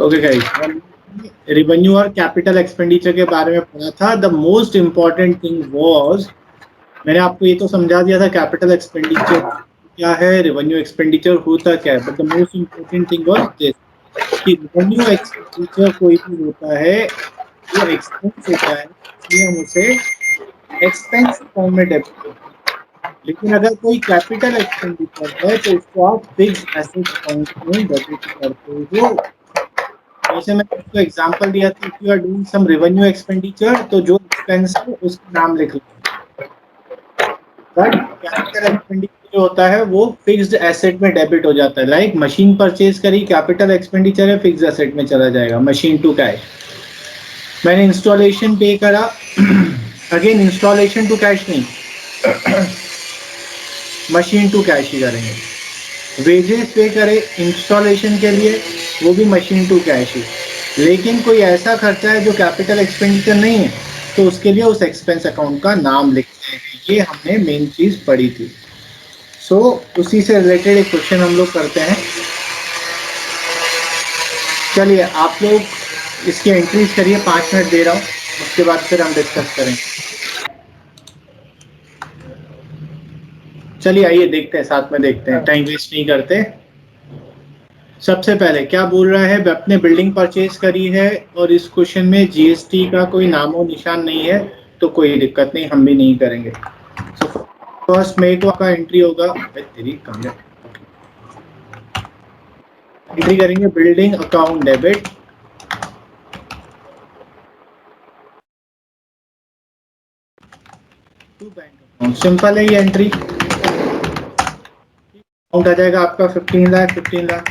Okay guys, revenue और capital expenditure के बारे में पढ़ा था। The most important thing was, मैंने आपको ये तो समझा दिया था कैपिटल एक्सपेंडिचर क्या है, रेवेन्यू एक्सपेंडिचर होता क्या है, but the most important thing was this कि रेवेन्यू एक्सपेंडिचर कोई भी होता है वो एक्सपेंस होता है, इसलिए हम उसे एक्सपेंस अकाउंट में डेबिट करते हैं। लेकिन अगर कोई कैपिटल एक्सपेंडिचर है तो उसको आप फिक्स एसेट अकाउंट में डेबिट करते हो। जैसे मैंने आपको एग्जांपल दिया था, if you are doing some revenue expenditure तो जो एक्सपेंस है उसका नाम लिख लो, बट कैपिटल एक्सपेंडिचर जो होता है वो फिक्स्ड एसेट में डेबिट हो जाता है। लाइक मशीन परचेज करी, कैपिटल एक्सपेंडिचर है, फिक्स्ड एसेट में चला जाएगा, मशीन टू कैश। मैंने इंस्टॉलेशन पे करा, अगेन इंस्टॉलेशन टू कैश नहीं, मशीन टू कैश ही करेंगे। वेजेस पे करे इंस्टॉलेशन के लिए, वो भी मशीन टू कैश ही। लेकिन कोई ऐसा खर्चा है जो कैपिटल एक्सपेंडिचर नहीं है तो उसके लिए उस एक्सपेंस अकाउंट का नाम लिखते हैं। ये हमने मेन चीज पढ़ी थी। सो उसी से रिलेटेड एक क्वेश्चन हम लोग करते हैं। चलिए आप लोग इसकी एंट्रीज करिए, 5 मिनट दे रहा हूँ, उसके बाद फिर हम डिस्कस करेंगे। चलिए आइए देखते हैं, साथ में देखते हैं, टाइम वेस्ट नहीं करते। सबसे पहले क्या बोल रहा है, अपने बिल्डिंग परचेज करी है और इस क्वेश्चन में जीएसटी का कोई नामो निशान नहीं है तो कोई दिक्कत नहीं, हम भी नहीं करेंगे। सो फर्स्ट मई को आपका एंट्री होगा, तेरी कम है, एंट्री करेंगे building account debit, to bank account. Simple है ये एंट्री। अकाउंट आ जाएगा आपका 15 लाख, 15 लाख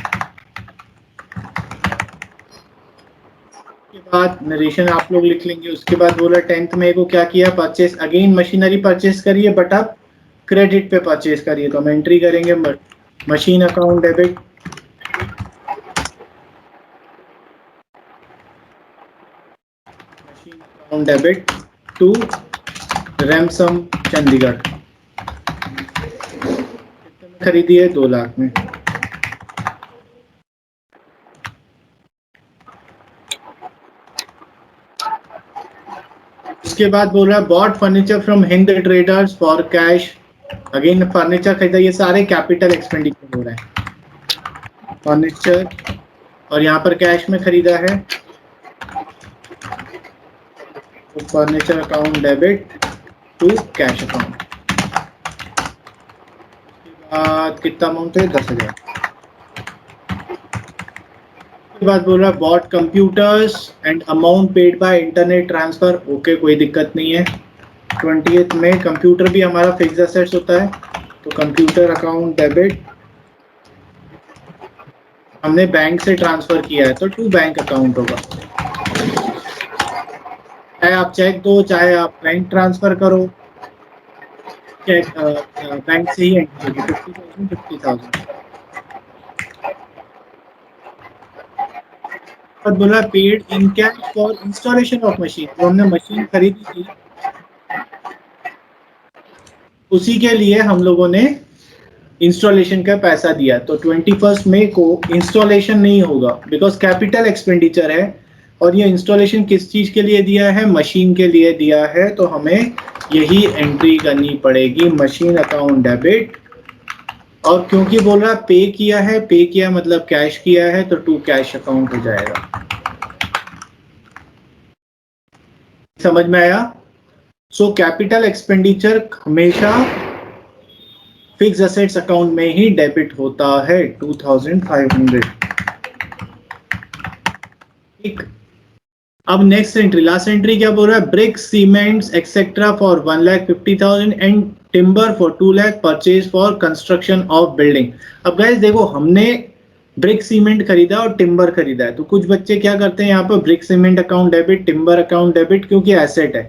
के बाद नरेशन आप लोग लिख लेंगे। उसके बाद बोला 10th मई को क्या किया, परचेस, अगेन मशीनरी परचेस करिए बट आप क्रेडिट पे परचेस करिए, तो हम एंट्री करेंगे machine account debit, machine account debit to रैमसम चंडीगढ़। कितने में खरीदी है, 2 लाख में। उसके बाद बोल रहा है bought furniture from Hind traders for cash, again furniture खरीदा, ये सारे कैपिटल एक्सपेंडिचर हो रहा है फर्नीचर, और यहाँ पर कैश में खरीदा है तो furniture account debit to cash account. उसके बाद कितना अमाउंट है, 10,000। उसके बाद बोल रहा है bought computers and amount paid by internet transfer, okay कोई दिक्कत नहीं है। 20th में कंप्यूटर भी हमारा फिक्स एसेट्स होता है तो कंप्यूटर अकाउंट डेबिट, हमने बैंक से ट्रांसफर किया है तो टू बैंक अकाउंट होगा। चाहे आप चेक दो, चाहे आप बैंक ट्रांसफर करो, चेक बैंक से ही एंट्री होगी, 50,000 50,000। और बोला paid in cash for installation of machine, जो हमने मशीन खरीदी थी उसी के लिए हम लोगों ने इंस्टॉलेशन का पैसा दिया, तो 21 मई को इंस्टॉलेशन नहीं होगा बिकॉज कैपिटल एक्सपेंडिचर है। और ये इंस्टॉलेशन किस चीज के लिए दिया है, मशीन के लिए दिया है, तो हमें यही एंट्री करनी पड़ेगी, मशीन अकाउंट डेबिट। और क्योंकि बोल रहा पे किया है, पे किया मतलब कैश किया है, तो टू कैश अकाउंट हो जाएगा। समझ में आया? सो कैपिटल एक्सपेंडिचर हमेशा फिक्स एसेट्स अकाउंट में ही डेबिट होता है, 2500। ठीक, अब नेक्स्ट एंट्री, लास्ट एंट्री क्या बोल रहा है, bricks cements etcetera for 1,50,000 and timber for 2 lakh purchase for construction of building. अब गाइस देखो, हमने ब्रिक सीमेंट खरीदा और टिम्बर खरीदा है, तो कुछ बच्चे क्या करते हैं यहाँ पर brick cement account debit, timber account debit, क्योंकि एसेट है।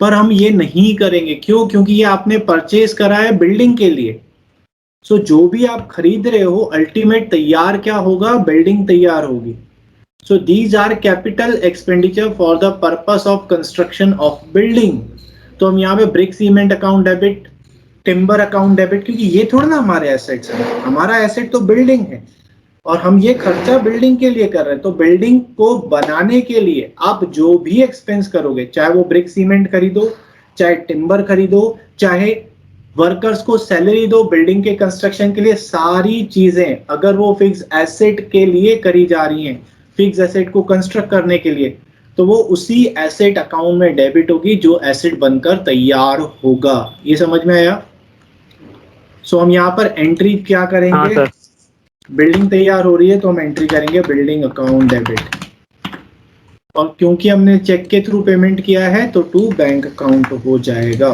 पर हम ये नहीं करेंगे, क्यों? क्योंकि ये आपने परचेज करा है बिल्डिंग के लिए। सो जो भी आप खरीद रहे हो अल्टीमेट तैयार क्या होगा, बिल्डिंग तैयार होगी। So these are capital expenditure for the purpose of construction of building. तो हम यहाँ पे brick cement account debit, timber account debit, क्योंकि ये थोड़ा ना हमारे एसेट्स है, हमारा एसेट तो बिल्डिंग है। और हम ये खर्चा बिल्डिंग के लिए कर रहे हैं, तो बिल्डिंग को बनाने के लिए आप जो भी एक्सपेंस करोगे, चाहे वो ब्रिक सीमेंट खरीदो, चाहे टिम्बर खरीदो, चाहे वर्कर्स को सैलरी दो बिल्डिंग के कंस्ट्रक्शन के लिए, सारी चीजें अगर वो फिक्स एसेट के लिए करी जा रही हैं, फिक्स एसेट को कंस्ट्रक्ट करने के लिए, तो वो उसी एसेट अकाउंट में डेबिट होगी जो एसेट बनकर तैयार होगा। ये समझ में आया? सो हम यहाँ पर एंट्री क्या हाँ करेंगे? सर। बिल्डिंग तैयार हो रही है तो हम एंट्री करेंगे बिल्डिंग अकाउंट डेबिट, और क्योंकि हमने चेक के थ्रू पेमेंट किया है तो टू बैंक अकाउंट हो जाएगा।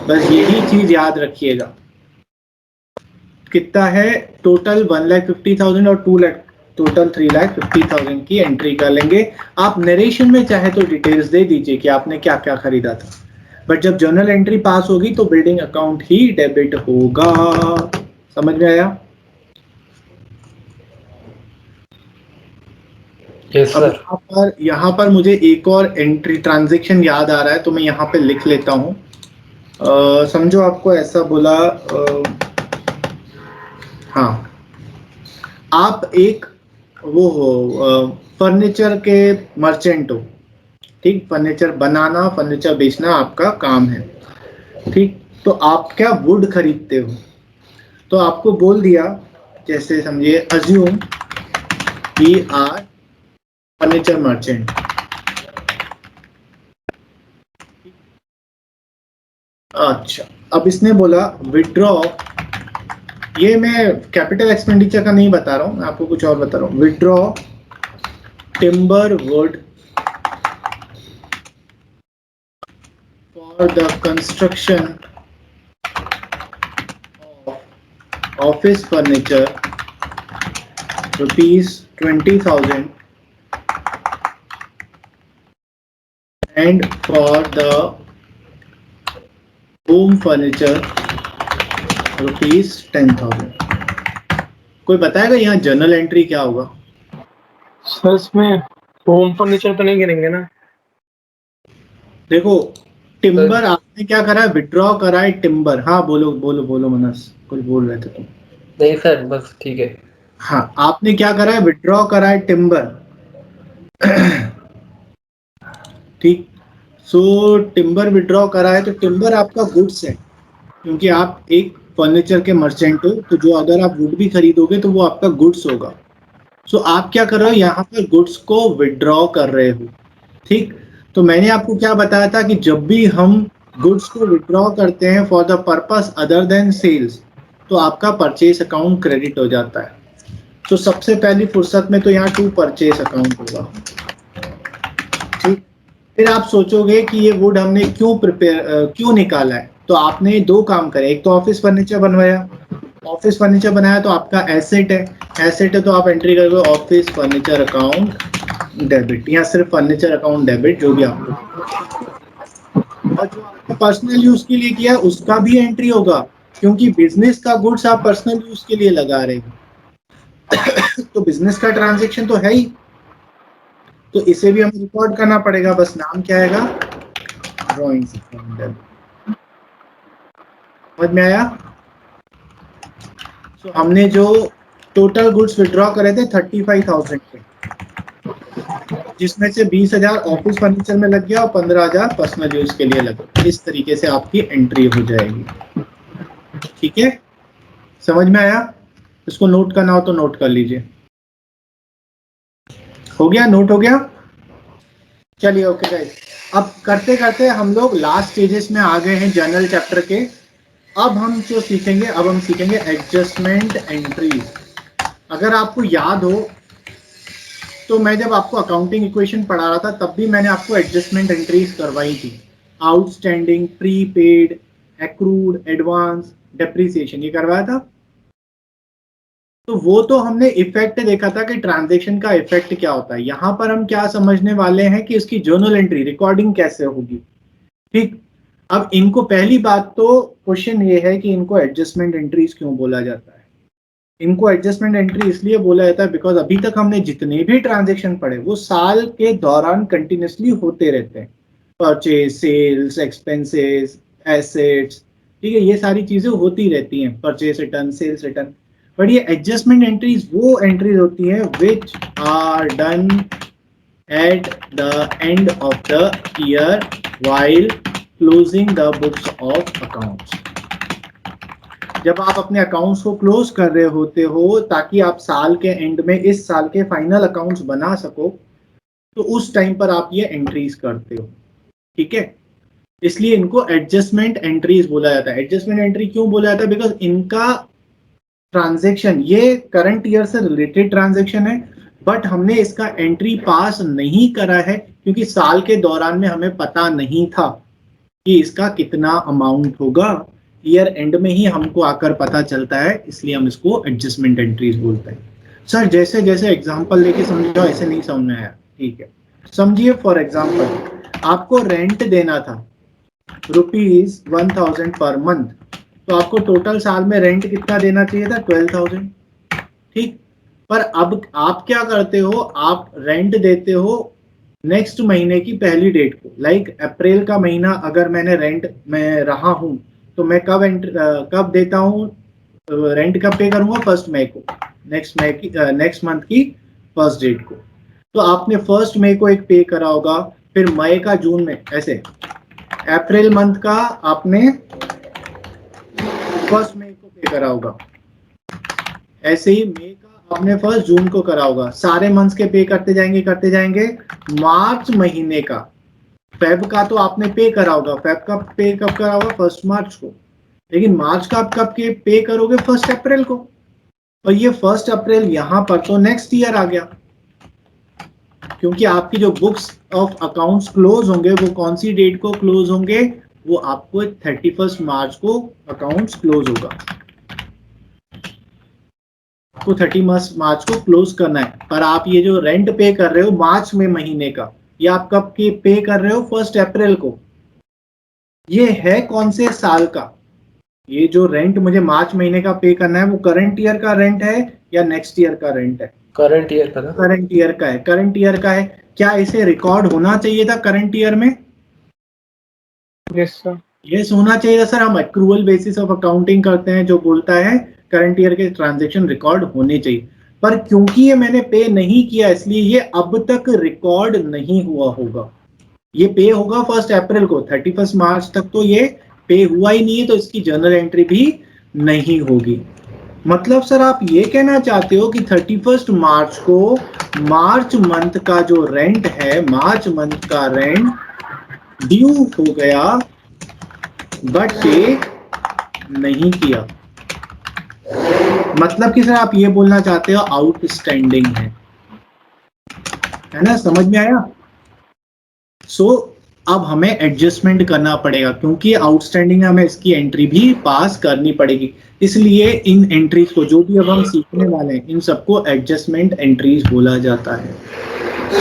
बस यही चीज याद रखिएगा। कितना है टोटल? 1,50,000 और 2 लाख, टोटल 3,50,000 की एंट्री कर लेंगे। आप नरेशन में चाहे तो डिटेल्स दे दीजिए कि आपने क्या क्या खरीदा था, बट जब जर्नल एंट्री पास होगी तो बिल्डिंग अकाउंट ही डेबिट होगा। समझ में आया? यस अब सर। यहाँ पर मुझे एक और एंट्री ट्रांजैक्शन याद आ रहा है तो मैं यहाँ पे लिख लेता हूँ। समझो आपको ऐसा बोला, हाँ, आप एक वो हो फर्नीचर के मर्चेंट हो, ठीक, फर्नीचर बनाना फर्नीचर बेचना आपका काम है, ठीक। तो आप क्या वुड खरीदते हो, तो आपको बोल दिया, जैसे समझिए assume we are furniture merchant. अच्छा, अब इसने बोला विड्रॉ, ये मैं कैपिटल एक्सपेंडिचर का नहीं बता रहा हूँ, मैं आपको कुछ और बता रहा हूँ। Withdraw timber would for the construction of office furniture ₹20,000 and for the home furniture ₹10,000। कोई बताएगा यहाँ जर्नल एंट्री क्या होगा? सर इसमें होम फर्नीचर तो नहीं गिनेंगे ना? देखो, टिम्बर आपने क्या करा है, विड्रॉ करा है टिम्बर। हाँ बोलो बोलो बोलो मनस, कुछ बोल रहे थे तुम। नहीं सर, बस ठीक है। हाँ, आपने क्या करा है, विड्रॉ करा है टिम्बर, ठीक। सो टिम्बर विड्रॉ करा है तो टिम्बर आपका गुड्स है, क्योंकि आप एक फर्नीचर के मर्चेंट हो, तो जो अगर आप वुड भी खरीदोगे तो वो आपका गुड्स होगा। सो आप क्या कर रहे हो, यहाँ पर गुड्स को विड्रॉ कर रहे हो, ठीक। तो मैंने आपको क्या बताया था कि जब भी हम गुड्स को विड्रॉ करते हैं for the purpose other than sales, तो आपका परचेस अकाउंट क्रेडिट हो जाता है। तो सबसे पहली फुर्सत में तो यहाँ टू परचेस अकाउंट होगा, ठीक। फिर आप सोचोगे कि ये वुड हमने क्यों निकाला है, तो आपने दो काम करे। एक तो ऑफिस फर्नीचर बनवाया, ऑफिस फर्नीचर बनाया तो आपका एसेट है, एसेट है तो आप एंट्री करोगे ऑफिस फर्नीचर अकाउंट डेबिट, या सिर्फ फर्नीचर अकाउंट डेबिट, जो भी आपको। और जो आपने पर्सनल यूज के लिए किया उसका भी एंट्री होगा, क्योंकि बिजनेस का गुड्स आप पर्सनल यूज के लिए लगा रहे हो, तो बिजनेस का ट्रांजेक्शन तो है ही, तो इसे भी हमें रिकॉर्ड करना पड़ेगा। बस नाम क्या आएगा, ड्रॉइंग अकाउंट डेबिट। समझ में आया? तो हमने जो टोटल गुड्स विड्रॉ करे थे 35,000 के, जिसमें से 20,000 ऑफिस फर्नीचर में लग गया और 15,000 पर्सनल यूज के लिए लगा। इस तरीके से आपकी एंट्री हो जाएगी, ठीक है? समझ में आया? इसको नोट करना हो तो नोट कर लीजिए। हो गया? नोट हो गया? चलिए ओके गाइस, अब करते करते हम लोग लास्ट स्टेजेस में आ गए हैं जर्नल चैप्टर के। अब हम जो सीखेंगे, अब हम सीखेंगे एडजस्टमेंट एंट्रीज। अगर आपको याद हो तो मैं जब आपको अकाउंटिंग इक्वेशन पढ़ा रहा था तब भी मैंने आपको एडजस्टमेंट एंट्रीज करवाई थी। Outstanding, prepaid, accrued, advance, depreciation, ये करवाया था। तो वो तो हमने इफेक्ट देखा था कि ट्रांजैक्शन का इफेक्ट क्या होता है। यहाँ पर हम क्या समझने वाले हैं कि इसकी जर्नल एंट्री रिकॉर्डिंग कैसे होगी, ठीक। अब इनको पहली बात तो क्वेश्चन ये है कि इनको एडजस्टमेंट एंट्रीज क्यों बोला जाता है। इनको एडजस्टमेंट एंट्री इसलिए बोला जाता है बिकॉज अभी तक हमने जितने भी ट्रांजैक्शन पढ़े वो साल के दौरान कंटिन्यूसली होते रहते हैं। परचेज, सेल्स, एक्सपेंसेस, एसेट्स, ठीक है, ये सारी चीजें होती रहती हैं, purchase return, sales return. But ये एडजस्टमेंट एंट्रीज वो एंट्रीज होती है which are done at the end of the year while closing the books of accounts। जब आप अपने अकाउंट्स को क्लोज कर रहे होते हो ताकि आप साल के एंड में इस साल के फाइनल अकाउंट्स बना सको, तो उस टाइम पर आप ये एंट्रीज करते हो, ठीक है। इसलिए इनको एडजस्टमेंट एंट्रीज बोला जाता है। एडजस्टमेंट एंट्री क्यों बोला जाता है? बिकॉज इनका ट्रांजैक्शन ये करंट ईयर से रिलेटेड ट्रांजैक्शन है, बट हमने इसका एंट्री पास नहीं करा है क्योंकि साल के दौरान में हमें पता नहीं था कि इसका कितना अमाउंट होगा। ईयर एंड में ही हमको आकर पता चलता है, इसलिए हम इसको एडजस्टमेंट एंट्रीज बोलते हैं। सर जैसे जैसे एग्जांपल लेके समझो, ऐसे नहीं समझ में आया, ठीक है। समझिए फॉर एग्जांपल आपको रेंट देना था ₹1000 पर मंथ, तो आपको टोटल साल में रेंट कितना देना चाहिए था? 12,000, ठीक। पर अब आप क्या करते हो, आप रेंट देते हो नेक्स्ट महीने की पहली डेट को। लाइक अप्रैल का महीना अगर मैंने रेंट में रहा हूं, तो मैं कब देता हूं रेंट? कब पे करूंगा? 1 मई को, नेक्स्ट मंथ की फर्स्ट डेट को। तो आपने 1 मई को एक पे करा होगा, फिर मई का जून में, ऐसे अप्रैल मंथ का आपने 1 मई को पे करा होगा, ऐसे ही मई का आपने 1 जून को करा होगा। सारे मंथ्स के पे करते जाएंगे। मार्च महीने का, फेब का तो आपने पे करा होगा, फेब का पे कब करा होगा? 1 मार्च को। लेकिन मार्च का आप कब के पे करोगे? 1 अप्रैल को। और ये 1 अप्रैल यहाँ पर तो नेक्स्ट ईयर आ गया, क्योंकि आपकी जो बुक्स ऑफ अकाउंट्स क्लोज होंगे वो कौन सी डेट को क्लोज होंगे? वो आपको 31 मार्च को अकाउंट्स क्लोज होगा। आपको 31 मार्च को क्लोज करना है। पर आप ये जो रेंट पे कर रहे हो मार्च में महीने का, ये आप कब के पे कर रहे हो? 1 अप्रैल को। ये है कौन से साल का? ये जो रेंट मुझे मार्च महीने का पे करना है वो करंट ईयर का रेंट है या नेक्स्ट ईयर का रेंट है? करंट ईयर का ना? करंट ईयर का है। करंट ईयर का है। क्या इसे रिकॉर्ड होना चाहिए था करंट ईयर में? Yes sir. यस होना चाहिए था सर। हम एक्रूअल बेसिस ऑफ अकाउंटिंग करते हैं जो बोलता है करंट ईयर के ट्रांजैक्शन रिकॉर्ड होने चाहिए। पर क्योंकि ये मैंने पे नहीं किया, इसलिए ये अब तक रिकॉर्ड नहीं हुआ होगा। ये पे होगा 1 अप्रैल को, 31 मार्च तक तो ये पे हुआ ही नहीं है, तो इसकी जर्नल एंट्री भी नहीं होगी। मतलब सर आप ये कहना चाहते हो कि 31 मार्च को मार्च मंथ का जो रेंट है, मार्च मंथ का रेंट ड्यू हो गया बट पे नहीं किया। मतलब कि सर आप ये बोलना चाहते हो आउटस्टैंडिंग है ना? समझ में आया? सो अब हमें एडजस्टमेंट करना पड़ेगा क्योंकि आउटस्टैंडिंग है, हमें इसकी एंट्री भी पास करनी पड़ेगी। इसलिए इन एंट्रीज को जो भी अब हम सीखने वाले हैं, इन सबको एडजस्टमेंट एंट्रीज बोला जाता है।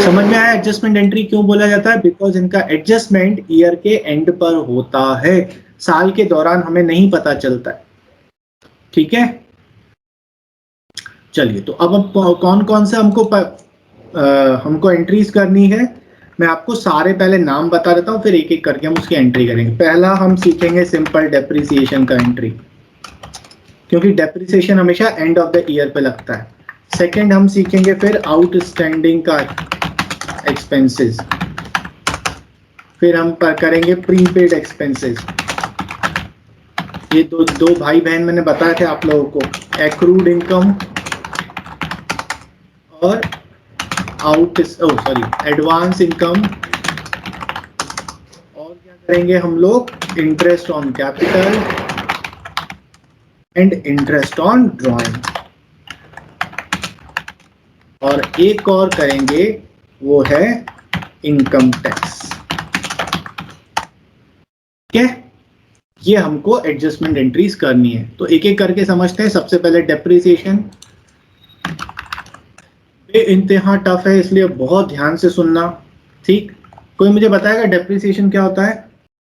समझ में आया एडजस्टमेंट एंट्री क्यों बोला जाता है? बिकॉज इनका एडजस्टमेंट ईयर के एंड पर होता है, साल के दौरान हमें नहीं पता चलता है, ठीक है। चलिए, तो अब हम कौन कौन से हमको एंट्रीज करनी है, मैं आपको सारे पहले नाम बता देता हूँ, फिर एक एक करके हम उसकी एंट्री करेंगे। पहला हम सीखेंगे सिंपल डेप्रिसिएशन का एंट्री, क्योंकि डेप्रिसिएशन हमेशा एंड ऑफ द ईयर पे लगता है। सेकंड हम सीखेंगे फिर आउटस्टैंडिंग का एक्सपेंसेस, फिर हम करेंगे प्रीपेड एक्सपेंसेस। ये दो भाई बहन मैंने बताए थे आप लोगों को, एक्रूड इनकम और एडवांस इनकम। और क्या करेंगे हम लोग? Interest on capital and interest on drawing. और एक और करेंगे, वो है इनकम टैक्स। ठीक है, ये हमको एडजस्टमेंट एंट्रीज करनी है। तो एक एक करके समझते हैं। सबसे पहले डेप्रिसिएशन। इंतहा टफ है, इसलिए बहुत ध्यान से सुनना, ठीक। कोई मुझे बताएगा डेप्रिसिएशन क्या होता है?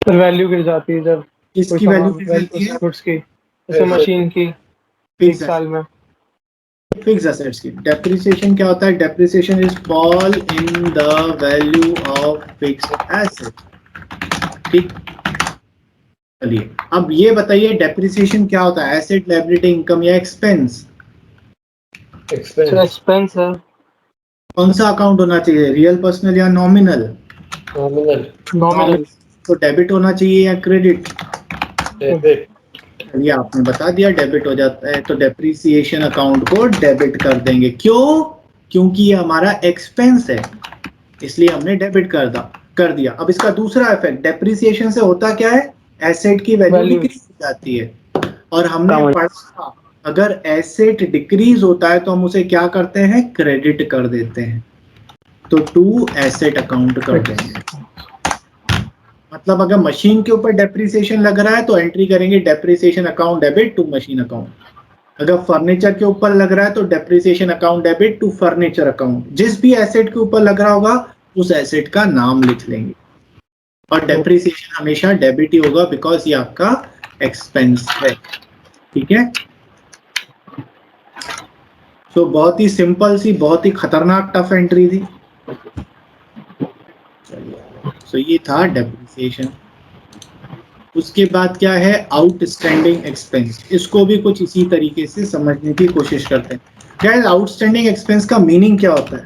सर वैल्यू गिर जाती है जब किसकी वैल्यू गिर जाती है? गुड्स की, जैसे मशीन की एक साल में। फिक्स एसेट्स की। डेप्रिसिएशन क्या होता है? Depreciation is fall in the value of fixed asset, ठीक। चलिए अब ये बताइए डेप्रिसिएशन क्या होता है? एसेट, लायबिलिटी, इनकम या एक्सपेंस? सर एक्सपेंस है। कौन सा अकाउंट होना चाहिए, रियल पर्सनल या नॉमिनल? नॉमिनल। तो डेबिट होना चाहिए या क्रेडिट? डेबिट। ये आपने बता दिया, डेबिट हो जाता है, तो डेप्रिसिएशन अकाउंट को डेबिट कर देंगे। क्यों? क्योंकि ये हमारा एक्सपेंस है, इसलिए हमने डेबिट कर दिया। अब इसका दूसरा इफेक्ट, डेप्रिसिएशन से होता क्या है, एसेट की वैल्यू डिक्रीज हो जाती है। और हमने पढ़ा था, अगर एसेट डिक्रीज होता है तो हम उसे क्या करते हैं, क्रेडिट कर देते हैं। तो टू एसेट अकाउंट कर देंगे। मतलब अगर मशीन के ऊपर डेप्रिसिएशन लग रहा है तो एंट्री करेंगे depreciation account debit to machine account. अगर फर्नीचर के ऊपर लग रहा है तो depreciation account debit to furniture account. जिस भी एसेट के ऊपर लग रहा होगा उस एसेट का नाम लिख लेंगे। और डेप्रिसिएशन हमेशा डेबिट ही होगा बिकॉज ये आपका एक्सपेंस है। ठीक है, तो बहुत ही सिंपल सी, बहुत ही खतरनाक टफ एंट्री थी। सो ये था डेप्रिसिएशन। उसके बाद क्या है, आउटस्टैंडिंग एक्सपेंस। इसको भी कुछ इसी तरीके से समझने की कोशिश करते हैं। गाइस, आउटस्टैंडिंग एक्सपेंस का मीनिंग क्या होता है?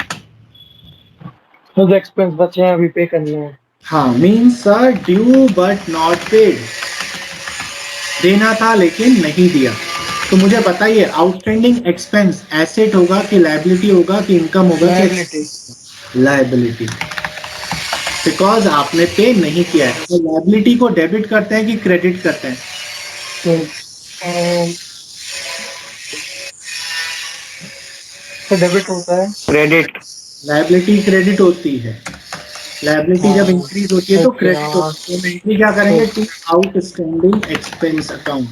जो एक्सपेंस बचे हैं अभी पे करने हैं। हाँ, means due but not paid. देना था लेकिन नहीं दिया। तो मुझे बताइए, आउटस्टैंडिंग एक्सपेंस एसेट होगा कि लायबिलिटी होगा कि इनकम होगा? लायबिलिटी, बिकॉज आपने पे नहीं किया है। तो लायबिलिटी को डेबिट करते हैं कि क्रेडिट करते हैं? तो डेबिट होता है। क्रेडिट। लायबिलिटी क्रेडिट होती है। लायबिलिटी जब इंक्रीज होती है तो क्रेडिट होती है। तो एंट्री क्या करेंगे, टू आउटस्टैंडिंग एक्सपेंस अकाउंट।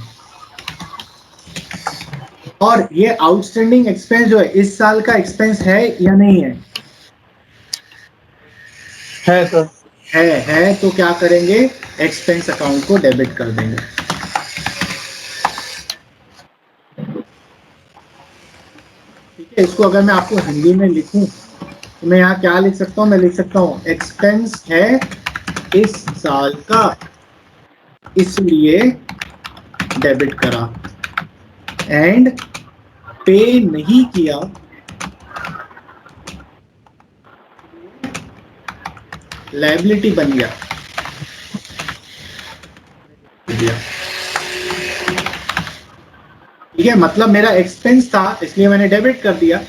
और ये आउटस्टैंडिंग एक्सपेंस जो है इस साल का एक्सपेंस है या नहीं है? है सर। है तो क्या करेंगे, एक्सपेंस अकाउंट को डेबिट कर देंगे। ठीक है, इसको अगर मैं आपको हिंदी में लिखूं तो मैं यहाँ क्या लिख सकता हूँ, मैं लिख सकता हूँ एक्सपेंस है इस साल का, इसलिए डेबिट करा। एंड पे नहीं किया, लायबिलिटी बन गया। ठीक है, मतलब मेरा एक्सपेंस था इसलिए मैंने डेबिट कर दिया।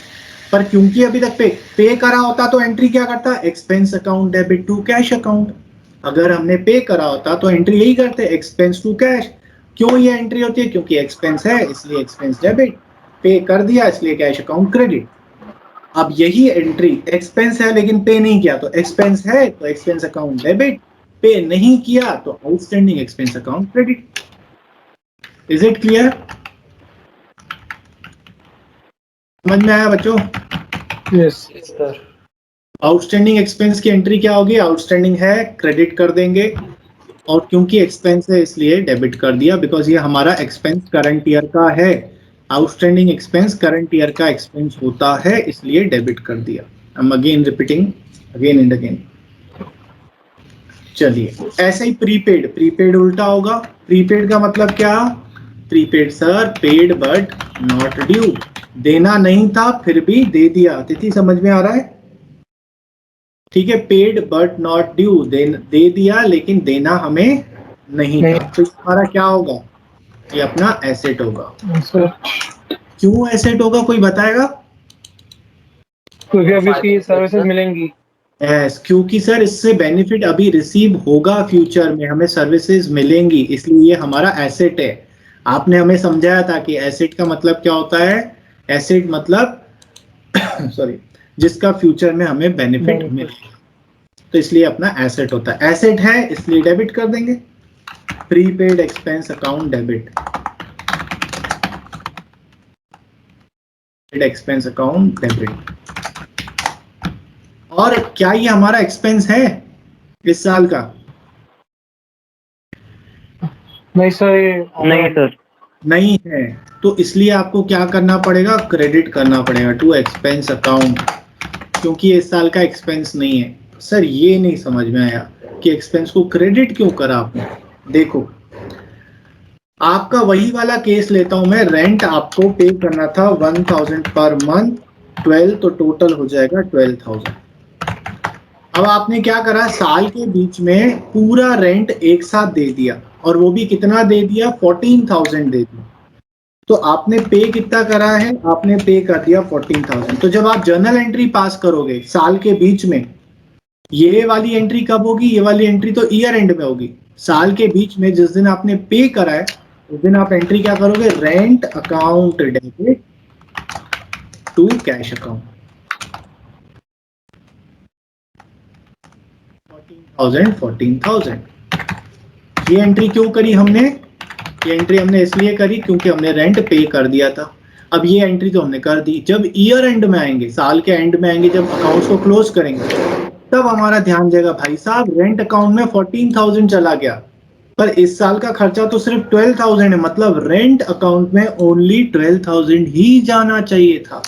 पर क्योंकि अभी तक पे करा होता तो एंट्री क्या करता, expense account debit to cash account. अगर हमने पे करा होता तो एंट्री यही करते, एक्सपेंस टू कैश। क्यों ये एंट्री होती है, क्योंकि एक्सपेंस है इसलिए एक्सपेंस डेबिट, पे कर दिया इसलिए कैश अकाउंट क्रेडिट। अब यही एंट्री, एक्सपेंस है लेकिन पे नहीं किया तो एक्सपेंस है तो एक्सपेंस अकाउंट डेबिट, पे नहीं किया तो outstanding expense account credit. Is it clear? समझ में आया बच्चों? Yes sir. आउटस्टैंडिंग एक्सपेंस की एंट्री क्या होगी, आउटस्टैंडिंग है क्रेडिट कर देंगे, और क्योंकि एक्सपेंस है इसलिए डेबिट कर दिया, बिकॉज ये हमारा एक्सपेंस करंट ईयर का है। आउटस्टैंडिंग एक्सपेंस करंट ईयर का एक्सपेंस होता है इसलिए डेबिट कर दिया। I am again repeating again and again. चलिए, ऐसे ही प्रीपेड, प्रीपेड उल्टा होगा। प्रीपेड का मतलब क्या, prepaid sir paid but not due. देना नहीं था फिर भी दे दिया। तिथि समझ में आ रहा है? ठीक है, पेड बट नॉट ड्यू, दे दिया लेकिन देना हमें नहीं था। तो हमारा क्या होगा, ये अपना एसेट होगा। क्यों एसेट होगा, कोई बताएगा? क्योंकि अभी इसकी सर्विसेज मिलेंगी। यस, क्योंकि सर इससे बेनिफिट अभी रिसीव होगा, फ्यूचर में हमें सर्विसेज मिलेंगी, इसलिए ये हमारा एसेट है। आपने हमें समझाया था कि एसेट का मतलब क्या होता है। एसेट मतलब सॉरी, जिसका फ्यूचर में हमें बेनिफिट मिलेगा, तो इसलिए अपना एसेट होता है। एसेट है इसलिए डेबिट कर देंगे, prepaid expense account debit, expense account debit. और क्या ये हमारा एक्सपेंस है इस साल का? नहीं सर, नहीं सर, नहीं है। तो इसलिए आपको क्या करना पड़ेगा, क्रेडिट करना पड़ेगा टू एक्सपेंस अकाउंट, क्योंकि इस साल का एक्सपेंस नहीं है। सर ये नहीं समझ में आया कि एक्सपेंस को क्रेडिट क्यों करा आपने। देखो, आपका वही वाला केस लेता हूं मैं, रेंट आपको पे करना था 1000 पर मंथ, 12 तो टोटल हो जाएगा 12,000। अब आपने क्या करा, साल के बीच में पूरा रेंट एक साथ दे दिया, और वो भी कितना दे दिया, 14,000 दे दिया। तो आपने पे कितना करा है, आपने पे कर दिया 14,000। तो जब आप जर्नल एंट्री पास करोगे साल के बीच में, ये वाली एंट्री कब होगी, ये वाली एंट्री तो ईयर एंड में होगी। साल के बीच में जिस दिन आपने पे करा है उस दिन आप एंट्री क्या करोगे, rent account debit to cash account 14,000। ये एंट्री क्यों करी हमने, ये एंट्री हमने इसलिए करी क्योंकि हमने रेंट पे कर दिया था। अब ये एंट्री तो हमने कर दी, जब ईयर एंड में आएंगे, साल के एंड में आएंगे, जब अकाउंट्स को क्लोज करेंगे, तब हमारा ध्यान जाएगा, भाई साहब रेंट अकाउंट में 14,000 चला गया, पर इस साल का खर्चा तो सिर्फ 12,000 है, मतलब रेंट अकाउंट में ओनली 12,000 ही जाना चाहिए था।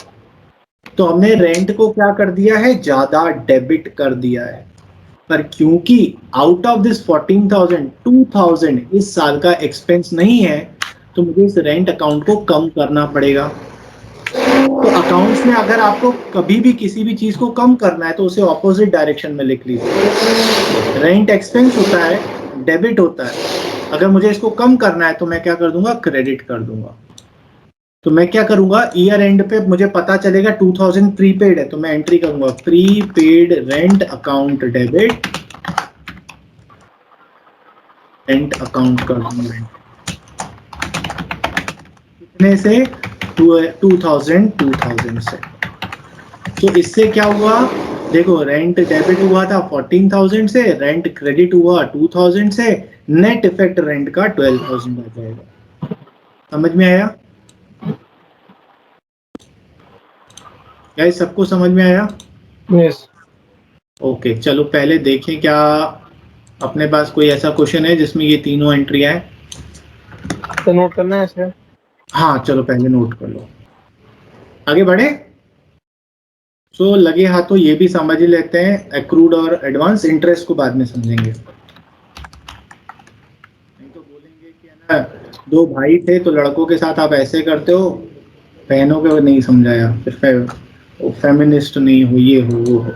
तो हमने रेंट को क्या कर दिया है, ज्यादा डेबिट कर दिया है। पर क्योंकि आउट ऑफ दिस 14,000 2,000 इस साल का एक्सपेंस नहीं है, तो मुझे इस रेंट अकाउंट को कम करना पड़ेगा। तो अकाउंट्स में अगर आपको कभी भी किसी भी चीज को कम करना है तो उसे ऑपोजिट डायरेक्शन में लिख लीजिए। रेंट एक्सपेंस होता है, डेबिट होता है, अगर मुझे इसको कम करना है तो मैं क्या कर दूंगा, क्रेडिट कर दूंगा। तो मैं क्या करूंगा, ईयर एंड पे मुझे पता चलेगा 2000 प्रीपेड है, तो मैं एंट्री करूंगा prepaid rent account debit, rent account कर दूंगा कितने से, 2000 से। तो इससे क्या हुआ, देखो रेंट डेबिट हुआ था 14,000 से, रेंट क्रेडिट हुआ 2000 से, नेट इफेक्ट रेंट का 12,000 आ जाएगा। समझ में आया, क्या सबको समझ में आया? यस। ओके, चलो पहले देखें क्या अपने पास कोई ऐसा क्वेश्चन है जिसमें ये तीनों एंट्री है। तो नोट करना है सर। हाँ चलो पहले नोट कर लो, आगे बढ़े। सो लगे हाथों ये भी समझ ही लेते हैं, एक्रूड और एडवांस, इंटरेस्ट को बाद में समझेंगे। नहीं तो बोलेंगे कि ना, दो भाई थे तो लड़कों के साथ आप ऐसे करते हो, बहनों को नहीं समझाया, फिर फेमिनिस्ट नहीं हो, ये हो वो हो।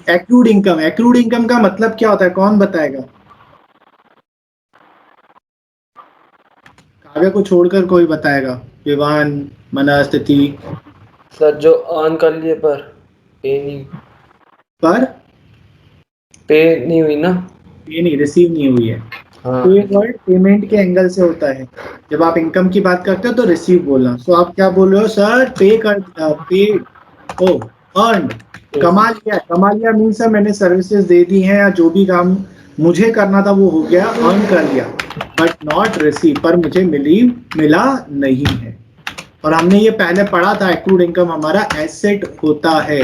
एक्रूड इनकम, एक्रूड इनकम का मतलब क्या होता है, कौन बताएगा? काव्य को छोड़कर कोई बताएगा, विवान, मनस्थिति। सर जो अर्न कर लिए पर पे नहीं हुई ना, ये नहीं, रिसीव नहीं हुई है। हाँ तो ये वर्ड पेमेंट के एंगल से होता है, जब आप इनकम की बात करते हो तो रिसीव बोलना। तो आप क्या बोल रहे हो, सर पे कर, पे ओ अर्न, कमा लिया, कमा लिया मीन सर मैंने सर्विसेज दे दी हैं, या जो भी काम मुझे करना था वो हो गया, अर्न कर लिया, बट नॉट रिसीव, पर मुझे मिला नहीं है। और हमने ये पहले पढ़ा था, एक्रूड इनकम हमारा एसेट होता है।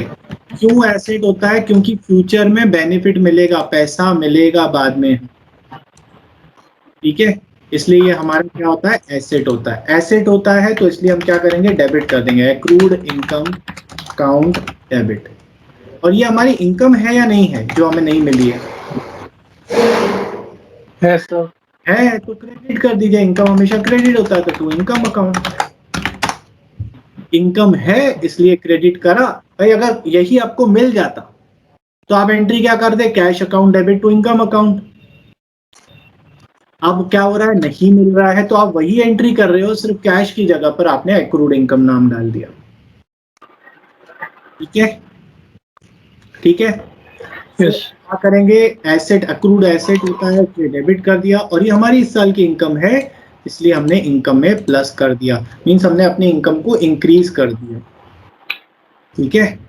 क्यों एसेट होता है, क्योंकि फ्यूचर में बेनिफिट मिलेगा, पैसा मिलेगा बाद में, ठीक है, इसलिए ये हमारा क्या होता है, एसेट होता है। एसेट होता है तो इसलिए हम क्या करेंगे, डेबिट कर देंगे, एक्रूड इनकम अकाउंट डेबिट। और ये हमारी इनकम है या नहीं है जो हमें नहीं मिली है सर। है तो क्रेडिट कर दीजिए, इनकम हमेशा क्रेडिट होता है, तो टू इनकम अकाउंट, इनकम है इसलिए क्रेडिट करा। भाई अगर यही आपको मिल जाता तो आप एंट्री क्या कर दे, cash account debit to income account. अब क्या हो रहा है, नहीं मिल रहा है, तो आप वही एंट्री कर रहे हो, सिर्फ कैश की जगह पर आपने एक्रूड इनकम नाम डाल दिया। ठीक है, ठीक है। यस। क्या करेंगे, एसेट, एक्रूड एसेट होता है, इसलिए डेबिट कर दिया, और ये हमारी इस साल की इनकम है इसलिए हमने इनकम में प्लस कर दिया, मीन्स हमने अपनी इनकम को इंक्रीज कर दिया। ठीक है।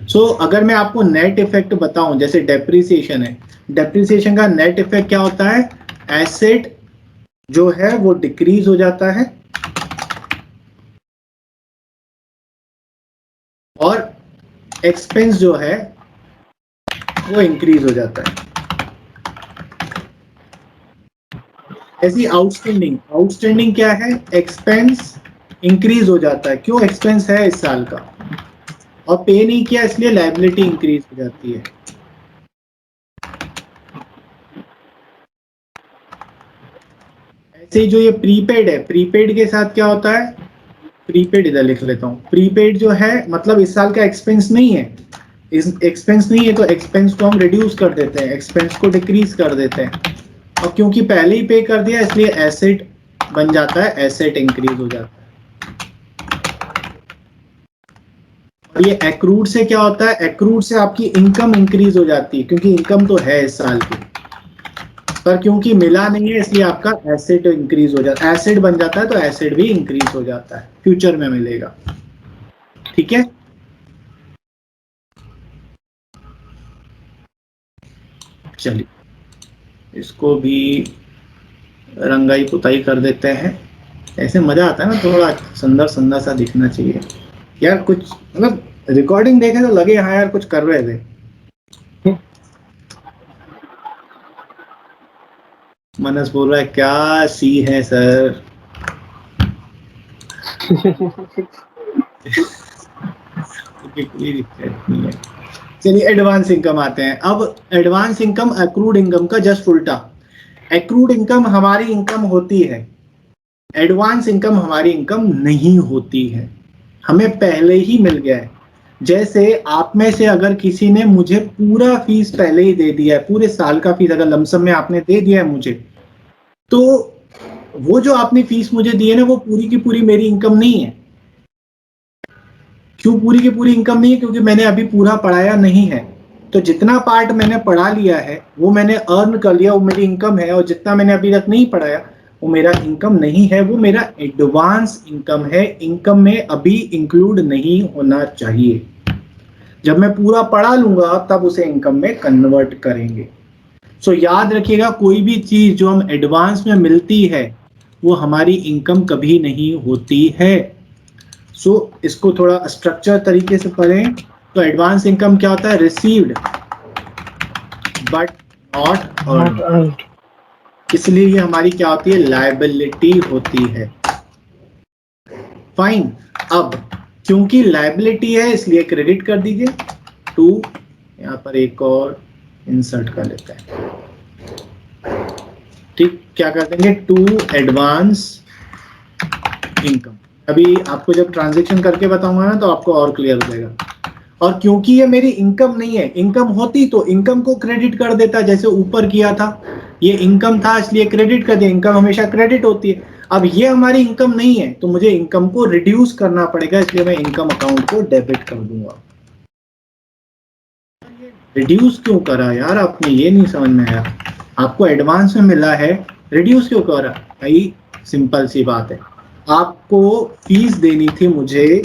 सो अगर मैं आपको नेट इफेक्ट बताऊं, जैसे डेप्रिसिएशन है, डेप्रिसिएशन का नेट इफेक्ट क्या होता है, एसेट जो है वो डिक्रीज हो जाता है और एक्सपेंस जो है वो इंक्रीज हो जाता है। ऐसी आउटस्टैंडिंग, आउटस्टैंडिंग क्या है, एक्सपेंस इंक्रीज हो जाता है, क्यों, एक्सपेंस है इस साल का और पे नहीं किया इसलिए लायबिलिटी इंक्रीज हो जाती है। जैसे जो ये प्रीपेड है, प्रीपेड के साथ क्या होता है, प्रीपेड इधर लिख लेता हूँ, प्रीपेड जो है मतलब इस साल का एक्सपेंस नहीं है, इस एक्सपेंस नहीं है तो एक्सपेंस को हम रिड्यूस कर देते हैं, एक्सपेंस को डिक्रीज कर देते हैं, और क्योंकि पहले ही पे कर दिया इसलिए एसेट बन जाता है, एसेट इंक्रीज हो जाता है। और ये एक्रूड से क्या होता है, एक्रूड से आपकी इनकम इंक्रीज हो जाती है, क्योंकि इनकम तो है इस साल की, पर क्योंकि मिला नहीं है इसलिए आपका एसेट इंक्रीज हो जाता है, एसेट बन जाता है तो एसेट भी इंक्रीज हो जाता है, फ्यूचर में मिलेगा। ठीक है, चलिए इसको भी रंगाई पुताई कर देते हैं, ऐसे मजा आता है ना, थोड़ा सुंदर सुंदर सा दिखना चाहिए यार, कुछ मतलब रिकॉर्डिंग देखे तो लगे हाँ यार कुछ कर रहे थे। मनस बोल रहा है क्या सी है सर। कोई दिक्कत नहीं है। चलिए एडवांस इनकम आते हैं। अब एडवांस इनकम एक्रूड इनकम का जस्ट उल्टा, एक्रूड इनकम हमारी इनकम होती है, एडवांस इनकम हमारी इनकम नहीं होती है, हमें पहले ही मिल गया है। जैसे आप में से अगर किसी ने मुझे पूरा फीस पहले ही दे दिया है, पूरे साल का फीस अगर लमसम में आपने दे दिया है मुझे, तो वो जो आपने फीस मुझे दी है ना, वो पूरी की पूरी मेरी इनकम नहीं है। क्यों पूरी की पूरी इनकम नहीं है? क्योंकि मैंने अभी पूरा पढ़ाया नहीं है, तो जितना पार्ट मैंने पढ़ा लिया है वो मैंने अर्न कर लिया, वो मेरी इनकम है, और जितना मैंने अभी तक नहीं पढ़ाया वो मेरा इनकम नहीं है, वो मेरा एडवांस इनकम है, इनकम में अभी इंक्लूड नहीं होना चाहिए। जब मैं पूरा पढ़ा लूंगा तब उसे इनकम में कन्वर्ट करेंगे। सो याद रखिएगा, कोई भी चीज जो हम एडवांस में मिलती है वो हमारी इनकम कभी नहीं होती है। सो इसको थोड़ा स्ट्रक्चर तरीके से पढ़ें तो एडवांस इनकम क्या होता है, रिसीव्ड बट नॉट अर्न्ड, इसलिए ये हमारी क्या होती है, लायबिलिटी होती है। फाइन, अब क्योंकि लायबिलिटी है इसलिए क्रेडिट कर दीजिए टू, यहां पर एक और इंसर्ट कर लेते हैं, ठीक, क्या कर देंगे, टू एडवांस इनकम। अभी आपको जब ट्रांजैक्शन करके बताऊंगा ना तो आपको और क्लियर हो जाएगा। और क्योंकि ये मेरी इनकम नहीं है, इनकम होती तो इनकम को क्रेडिट कर देता, जैसे ऊपर किया था, ये इनकम था इसलिए क्रेडिट कर दिया, इनकम हमेशा क्रेडिट होती है। अब ये हमारी इनकम नहीं है तो मुझे इनकम को रिड्यूस करना पड़ेगा, इसलिए मैं इनकम अकाउंट को डेबिट कर दूंगा। रिड्यूस क्यों करा यार आपने, ये नहीं समझ में आया। आपको एडवांस में मिला है, रिड्यूस क्यों करा भाई? सिंपल सी बात है, आपको फीस देनी थी मुझे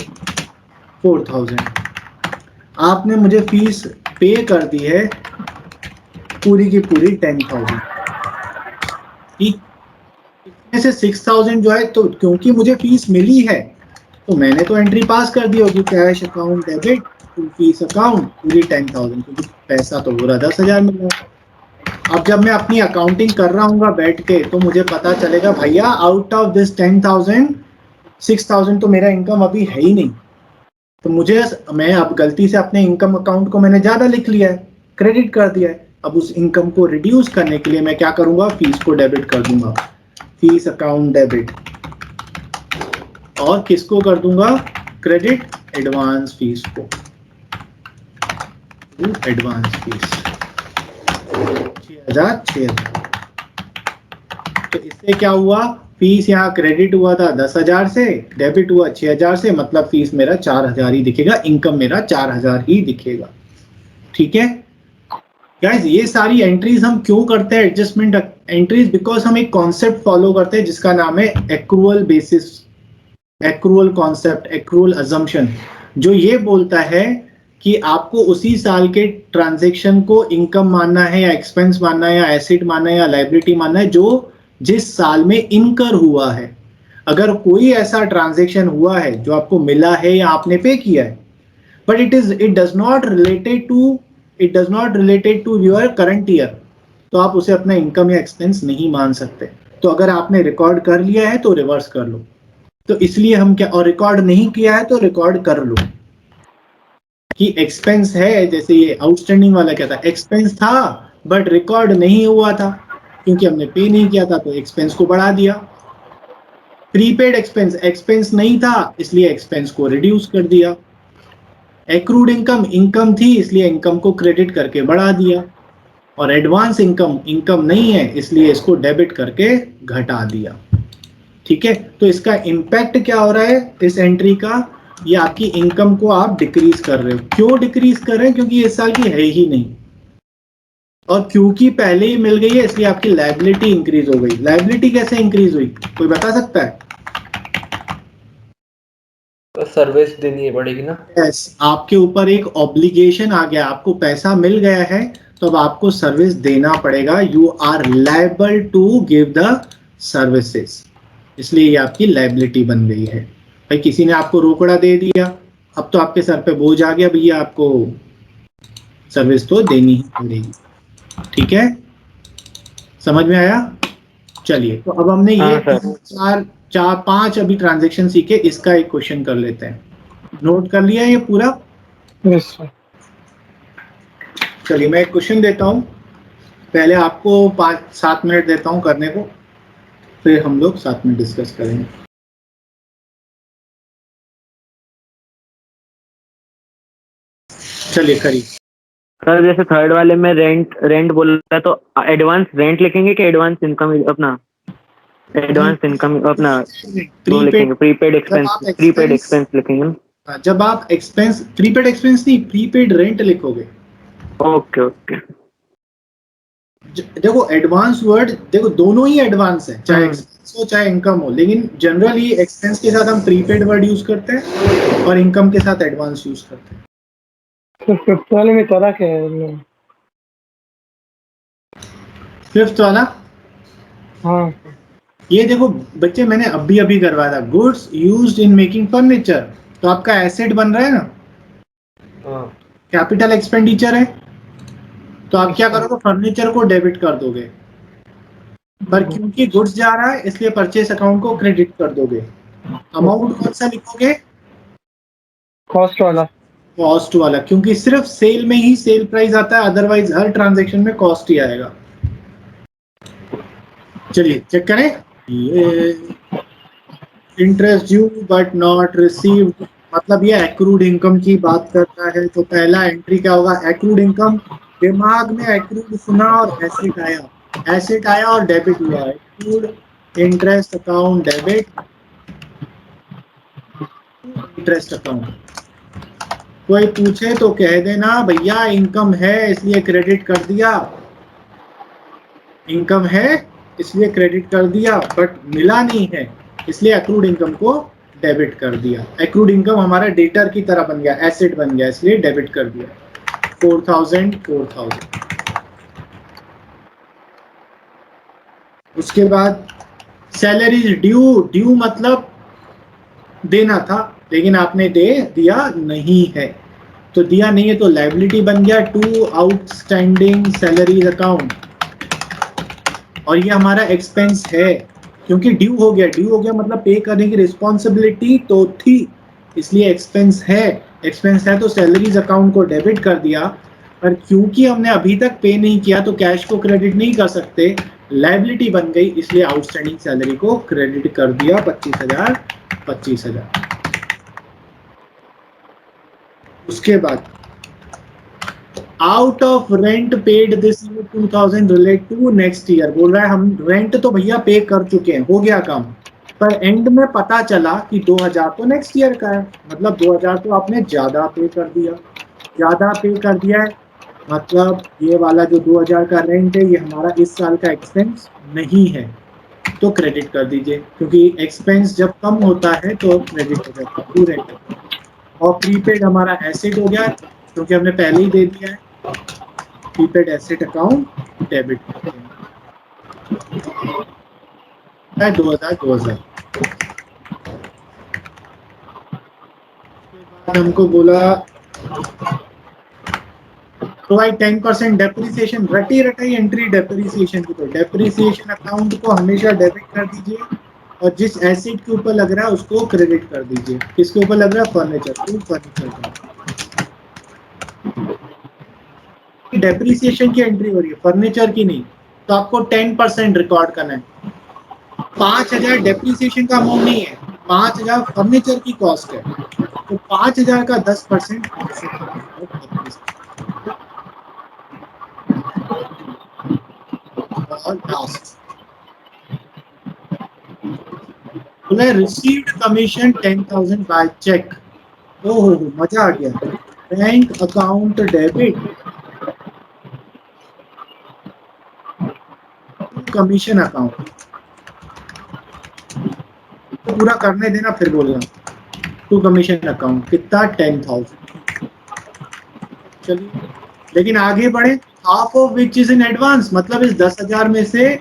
4000, आपने मुझे फीस पे कर दी है पूरी की पूरी 10,000, ठीक, इसमें से 6000 जो है, तो क्योंकि मुझे फीस मिली है तो मैंने तो एंट्री पास कर दी होगी, cash account debit to fees account पूरी 10,000, क्योंकि पैसा तो पूरा 10,000 मिल रहा है। अब जब मैं अपनी अकाउंटिंग कर रहा हूँ बैठ के तो मुझे पता चलेगा भैया आउट ऑफ दिस 10,000 6,000 तो मेरा इनकम अभी है ही नहीं, तो मैं अब गलती से अपने इनकम अकाउंट को मैंने ज्यादा लिख लिया है, क्रेडिट कर दिया है। अब उस इनकम को रिड्यूस करने के लिए मैं क्या करूंगा, फीस को डेबिट कर दूंगा, फीस अकाउंट डेबिट, और किसको कर दूंगा, क्रेडिट एडवांस फीस को, एडवांस फीस 6,000। तो इससे क्या हुआ, फीस यहाँ क्रेडिट हुआ था 10,000 से, डेबिट हुआ 6,000 से, मतलब फीस मेरा 4,000 ही दिखेगा, इनकम मेरा 4,000 ही दिखेगा। ठीक है गाइस, ये सारी एंट्रीज हम क्यों करते हैं, एडजस्टमेंट एंट्रीज, बिकॉज हम एक कॉन्सेप्ट फॉलो करते हैं जिसका नाम है accrual basis, accrual concept, accrual assumption, जो ये बोलता है कि आपको उसी साल के ट्रांजैक्शन को इनकम मानना है या एक्सपेंस मानना है या एसेट मानना है या लायबिलिटी मानना है जो जिस साल में इनकर हुआ है। अगर कोई ऐसा ट्रांजैक्शन हुआ है जो आपको मिला है या आपने पे किया है, but it does not related to your current year, तो आप उसे अपना इनकम या एक्सपेंस नहीं मान सकते। तो अगर आपने रिकॉर्ड कर लिया है तो रिवर्स कर लो, तो इसलिए हम क्या, और रिकॉर्ड नहीं किया है तो रिकॉर्ड कर लो कि एक्सपेंस है। जैसे ये आउटस्टैंडिंग वाला क्या था, एक्सपेंस था बट रिकॉर्ड नहीं हुआ था क्योंकि हमने पे नहीं किया था, तो एक्सपेंस को बढ़ा दिया, प्रीपेड एक्सपेंस, एक्सपेंस नहीं था इसलिए एक्सपेंस को रिड्यूस कर दिया। एक्रूड इनकम, इनकम थी इसलिए इनकम को क्रेडिट करके बढ़ा दिया। और एडवांस इनकम, इनकम नहीं है इसलिए इसको डेबिट करके घटा दिया। ठीक है, तो इसका इंपैक्ट क्या हो रहा है इस एंट्री का, ये आपकी इनकम को आप डिक्रीज कर रहे हो। क्यों डिक्रीज कर रहे हैं? क्योंकि इस साल की है ही नहीं, और क्योंकि पहले ही मिल गई है इसलिए आपकी लायबिलिटी इंक्रीज हो गई। लायबिलिटी कैसे इंक्रीज हुई, कोई बता सकता है? तो सर्विस देनी पड़ेगी ना। यस, आपके ऊपर एक ऑब्लिगेशन आ गया, आपको पैसा मिल गया है तो अब आपको सर्विस देना पड़ेगा। You are liable to give the services, इसलिए ये आपकी लायबिलिटी बन गई है। भाई किसी ने आपको रोकड़ा दे दिया, अब तो आपके सर पे बोझ आ गया, भैया आपको सर्विस तो देनी ही पड़ेगी। ठीक है, समझ में आया? चलिए, तो अब हमने ये चार पांच अभी ट्रांजेक्शन सीखे, इसका एक क्वेश्चन कर लेते हैं। नोट कर लिया ये पूरा? Yes sir. चलिए मैं एक क्वेश्चन देता हूं, पहले आपको 5-7 मिनट देता हूं करने को, फिर हम लोग साथ में डिस्कस करेंगे। चलिए करिए। सर जैसे थर्ड वाले में रेंट बोल रहा है, तो एडवांस रेंट लिखेंगे कि एडवांस इनकम अपना एडवांस इनकम अपना वो लिखेंगे, प्रीपेड एक्सपेंस लिखेंगे ना? जब आप एक्सपेंस, प्रीपेड एक्सपेंस नहीं, प्रीपेड रेंट लिखोगे। Okay okay. देखो एडवांस वर्ड, देखो दोनों ही एडवांस है, चाहे एक्सपेंस हो चाहे इनकम हो, लेकिन जनरली एक्सपेंस के साथ हम प्रीपेड वर्ड यूज करते हैं और इनकम के साथ एडवांस यूज करते हैं। तो फिफ्थ वाले में तरह क्या है? फिफ्थ वाला, हाँ ये देखो बच्चे, मैंने अभी अभी करवाया था, goods used in making furniture, तो आपका एसेट बन रहा है ना, कैपिटल एक्सपेंडिचर है, तो आप क्या करोगे, फर्नीचर को डेबिट कर दोगे, पर क्योंकि गुड्स जा रहा है इसलिए परचेस अकाउंट को क्रेडिट कर दोगे। अमाउंट कौन सा लिखोगे? कॉस्ट वाला। कॉस्ट वाला, क्योंकि सिर्फ सेल में ही सेल प्राइस आता है, अदरवाइज हर ट्रांजैक्शन में कॉस्ट ही आएगा। चलिए चेक करें। ये interest due but not received, मतलब ये एक्रूड इनकम की बात करता है, तो पहला एंट्री क्या होगा, एक्रूड इनकम। दिमाग में एक्रूड सुना और एसेट आया, एसेट आया और डेबिट हुआ, accrued interest account debit interest account. कोई पूछे तो कह देना भैया इनकम है इसलिए क्रेडिट कर दिया, इनकम है इसलिए क्रेडिट कर दिया, बट मिला नहीं है इसलिए एक्रूड इनकम को डेबिट कर दिया। एक्रूड इनकम हमारा डेटर की तरह बन गया, एसेट बन गया, इसलिए डेबिट कर दिया। 4000। उसके बाद सैलरी ड्यू, ड्यू मतलब देना था लेकिन आपने दे दिया नहीं है, तो दिया नहीं है तो लायबिलिटी बन गया टू आउटस्टैंडिंग सैलरीज अकाउंट, और ये हमारा एक्सपेंस है क्योंकि ड्यू हो गया। ड्यू हो गया मतलब पे करने की रिस्पॉन्सिबिलिटी तो थी, इसलिए एक्सपेंस है। एक्सपेंस है तो सैलरीज अकाउंट को डेबिट कर दिया, पर क्योंकि हमने अभी तक पे नहीं किया तो कैश को क्रेडिट नहीं कर सकते, लायबिलिटी बन गई, इसलिए आउटस्टैंडिंग सैलरी को क्रेडिट कर दिया 25,000। उसके बाद out of rent paid this year 2000 relate to next year, बोल रहा है हम रेंट तो भैया पे कर चुके हैं, हो गया काम, पर एंड में पता चला कि 2000 तो नेक्स्ट ईयर का है, मतलब 2000 तो आपने ज्यादा पे कर दिया, ज्यादा पे कर दिया है, मतलब ये वाला जो 2000 का रेंट है ये हमारा इस साल का एक्सपेंस नहीं है, तो क्रेडिट कर दीजिए, क्योंकि एक्सपेंस जब कम होता है तो क्रेडिट हो जाता है रेंट। और प्रीपेड हमारा एसेट हो गया क्योंकि हमने पहले ही दे दिया है, प्रीपेड एसेट अकाउंट डेबिट करते हैं 2000। हमको बोला प्रोवाइड 10% डेप्रिसिएशन, रटी रटाई एंट्री डेप्रिसिएशन की, तो डेप्रिसिएशन अकाउंट को हमेशा डेबिट कर दीजिए और जिस एसेट के ऊपर लग रहा है उसको क्रेडिट कर दीजिए। किसके ऊपर लग रहा है? फर्नीचर, फर्नीचर का डेप्रिसिएशन की एंट्री हो रही है, फर्नीचर की नहीं, तो आपको 10% रिकॉर्ड करना है। 5,000 डेप्रिसिएशन का अमाउंट नहीं है, 5,000 फर्नीचर की कॉस्ट है, तो 5,000 का 10% और लास्ट बोला रिसीव्ड कमीशन 10,000 बाय चेक। ओहो मजा आ गया। Bank account debit commission account, तो पूरा करने देना फिर बोलना। टू कमीशन अकाउंट कितना 10,000। चलिए लेकिन आगे बढ़े, half of which is in advance, मतलब इस 10,000 में से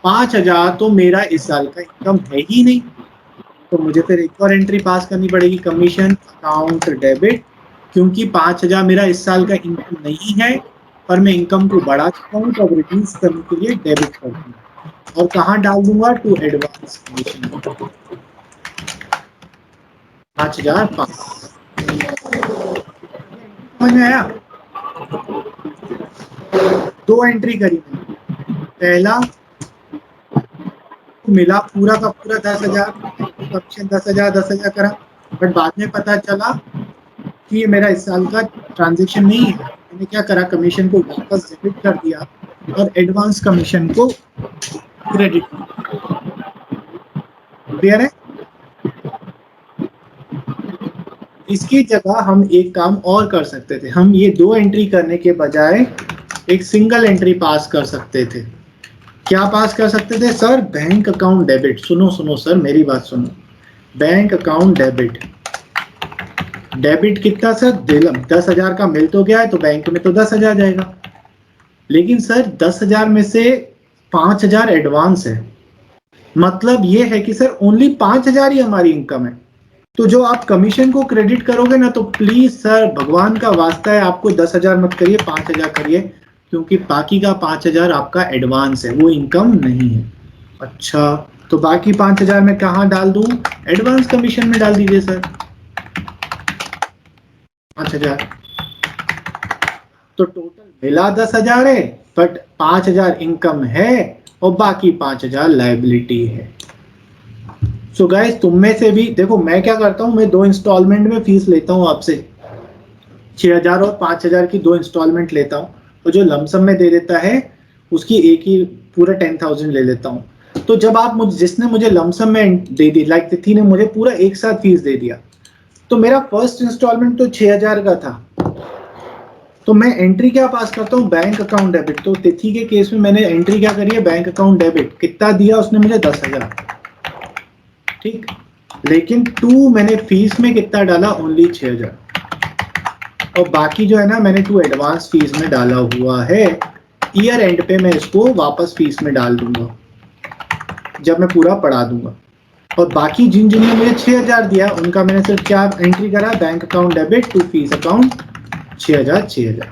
5,000 तो मेरा इस साल का इनकम है ही नहीं, तो मुझे फिर एक और एंट्री पास करनी पड़ेगी कमीशन अकाउंट डेबिट, क्योंकि 5,000 मेरा इस साल का इनकम नहीं है पर मैं इनकम को बढ़ा चुका हूँ, तो अब रिड्यूस करने के लिए डेबिट कर दूंगा और कहाँ डाल दूंगा, टू एडवांस कमीशन 5,005। समझ में आया? दो एंट्री करी मैंने, पहला मिला पूरा का पूरा 10,000, कमीशन 10,000 करा, बट बाद में पता चला कि ये मेरा इस साल का ट्रांजैक्शन नहीं है। मैंने क्या करा, कमीशन को वापस डेबिट कर दिया और एडवांस कमीशन को क्रेडिट। क्लियर है? इसकी जगह हम एक काम और कर सकते थे, हम ये दो एंट्री करने के बजाय एक सिंगल एंट्री पास कर सकते थे। क्या पास कर सकते थे सर? Bank account debit. सुनो सुनो सर, मेरी बात सुनो। बैंक अकाउंट डेबिट, डेबिट कितना सर? 10,000 का मिल तो गया है, तो बैंक में तो 10,000 जाएगा, लेकिन सर 10,000 में से 5,000 एडवांस है, मतलब ये है कि सर ओनली 5,000 ही हमारी इनकम है। तो जो आप कमीशन को क्रेडिट करोगे ना, तो प्लीज सर भगवान का वास्ता है आपको 10,000 मत करिए, 5,000 करिए, क्योंकि बाकी का 5,000 आपका एडवांस है, वो इनकम नहीं है। अच्छा, तो बाकी 5,000 में कहाँ डाल दूं? एडवांस कमीशन में डाल दीजिए सर 5,000। तो टोटल मिला 10,000 है, बट 5,000 इनकम है और बाकी 5,000 लायबिलिटी है। सो गाइस, तुम में से भी देखो, मैं क्या करता हूँ, मैं 2 इंस्टॉलमेंट में फीस लेता हूँ आपसे, 6,000 और 5,000 की 2 इंस्टॉलमेंट लेता हूँ, तो जो लमसम में दे देता है उसकी एक ही पूरा 10,000 ले लेता हूँ। तो जब आप जिसने मुझे लमसम में दे दी, लाइक तिथि ने मुझे पूरा एक साथ फीस दे दिया, तो मेरा फर्स्ट इंस्टॉलमेंट तो 6,000 का था, तो मैं एंट्री क्या पास करता हूँ? Bank account debit. तो तिथि के केस में मैंने एंट्री क्या करी है? Bank account debit. कितना दिया उसने मुझे? 10,000, ठीक, लेकिन 2 मैंने फीस में कितना डाला? ओनली 6,000, और बाकी जो है ना मैंने 2 एडवांस फीस में डाला हुआ है। ईयर एंड पे मैं इसको वापस फीस में डाल दूंगा जब मैं पूरा पढ़ा दूंगा। और बाकी जिन जिन ने मुझे 6,000 दिया उनका मैंने सिर्फ क्या एंट्री करा? Bank account debit to fees account 6,000 6,000।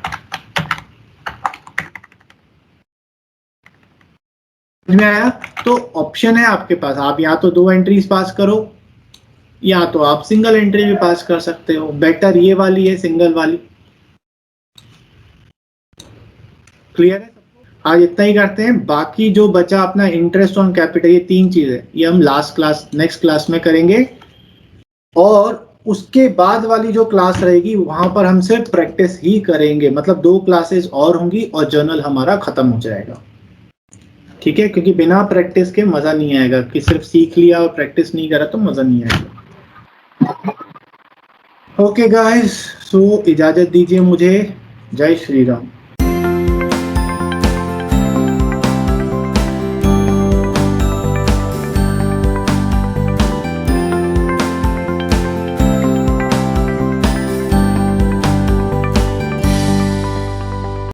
समझ में आया? तो ऑप्शन है आपके पास, आप या तो 2 एंट्रीज पास करो या तो आप सिंगल एंट्री भी पास कर सकते हो। बेटर ये वाली है, सिंगल वाली। क्लियर है? आज इतना ही करते हैं, बाकी जो बचा अपना इंटरेस्ट ऑन कैपिटल, ये 3 चीजें ये हम लास्ट क्लास नेक्स्ट क्लास में करेंगे, और उसके बाद वाली जो क्लास रहेगी वहां पर हम सिर्फ प्रैक्टिस ही करेंगे, मतलब 2 क्लासेस और होंगी और जर्नल हमारा खत्म हो जाएगा। ठीक है, क्योंकि बिना प्रैक्टिस के मजा नहीं आएगा, कि सिर्फ सीख लिया और प्रैक्टिस नहीं करा तो मजा नहीं आएगा। ओके गाइस, सो इजाजत दीजिए मुझे। जय श्री राम।